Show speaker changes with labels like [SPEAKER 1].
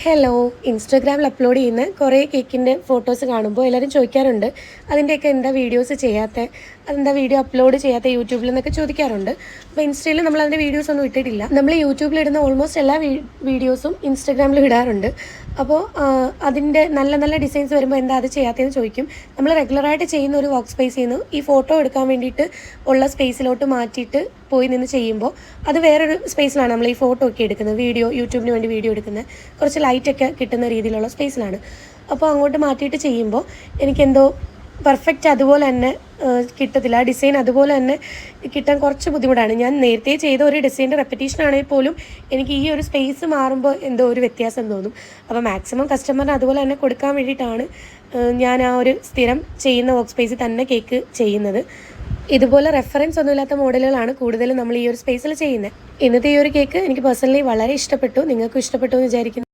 [SPEAKER 1] Hello, ഇൻസ്റ്റാഗ്രാമിൽ upload ചെയ്യുന്ന കുറേ കേക്കിൻ്റെ ഫോട്ടോസ് കാണുമ്പോൾ എല്ലാവരും ചോദിക്കാറുണ്ട്, അതിൻ്റെയൊക്കെ എന്താ വീഡിയോസ് ചെയ്യാത്ത, അതെന്താ വീഡിയോ അപ്ലോഡ് ചെയ്യാത്ത യൂട്യൂബിൽ എന്നൊക്കെ ചോദിക്കാറുണ്ട്. അപ്പോൾ ഇൻസ്റ്റയിൽ നമ്മൾ അതിൻ്റെ വീഡിയോസ് ഒന്നും ഇട്ടിട്ടില്ല. നമ്മൾ യൂട്യൂബിൽ ഇടുന്ന ഓൾമോസ്റ്റ് എല്ലാ വീഡിയോസും ഇൻസ്റ്റാഗ്രാമിൽ ഇടാറുണ്ട്. അപ്പോൾ അതിൻ്റെ നല്ല നല്ല ഡിസൈൻസ് വരുമ്പോൾ എന്താ അത് ചെയ്യാത്തതെന്ന് ചോദിക്കും. നമ്മൾ റെഗുലറായിട്ട് ചെയ്യുന്ന ഒരു വർക്ക് സ്പേസിൽ നിന്ന് ഈ ഫോട്ടോ എടുക്കാൻ വേണ്ടിയിട്ട് ഉള്ള സ്പേസിലോട്ട് മാറ്റിയിട്ട് പോയി നിന്ന് ചെയ്യുമ്പോൾ അത് വേറൊരു സ്പേസിലാണ് നമ്മൾ ഈ ഫോട്ടോ ഒക്കെ എടുക്കുന്നത്, യൂട്യൂബിന് വേണ്ടി വീഡിയോ എടുക്കുന്നത് കുറച്ച് ലൈറ്റൊക്കെ കിട്ടുന്ന രീതിയിലുള്ള സ്പേസിലാണ്. അപ്പോൾ അങ്ങോട്ട് മാറ്റിയിട്ട് ചെയ്യുമ്പോൾ എനിക്കെന്തോ പെർഫെക്റ്റ് അതുപോലെ തന്നെ കിട്ടത്തില്ല. ആ ഡിസൈൻ അതുപോലെ തന്നെ കിട്ടാൻ കുറച്ച് ബുദ്ധിമുട്ടാണ്. ഞാൻ നേരത്തെ ചെയ്ത ഒരു ഡിസൈൻ്റെ റെപ്പറ്റീഷൻ ആണെങ്കിൽ പോലും എനിക്ക് ഈ ഒരു സ്പേസ് മാറുമ്പോൾ എന്തോ ഒരു വ്യത്യാസം തോന്നും. അപ്പോൾ മാക്സിമം കസ്റ്റമറിന് അതുപോലെ തന്നെ കൊടുക്കാൻ വേണ്ടിയിട്ടാണ് ഞാൻ ആ ഒരു സ്ഥിരം ചെയ്യുന്ന വർക്ക് സ്പേസിൽ തന്നെ കേക്ക് ചെയ്യുന്നത്. ഇതുപോലെ റെഫറൻസ് ഒന്നുമില്ലാത്ത മോഡലുകളാണ് കൂടുതലും നമ്മൾ ഈ ഒരു സ്പേസിൽ ചെയ്യുന്നത്. ഇന്നത്തെ ഈ ഒരു കേക്ക് എനിക്ക് പേഴ്സണലി വളരെ ഇഷ്ടപ്പെട്ടു. നിങ്ങൾക്കും ഇഷ്ടപ്പെട്ടു എന്ന് വിചാരിക്കുന്നു.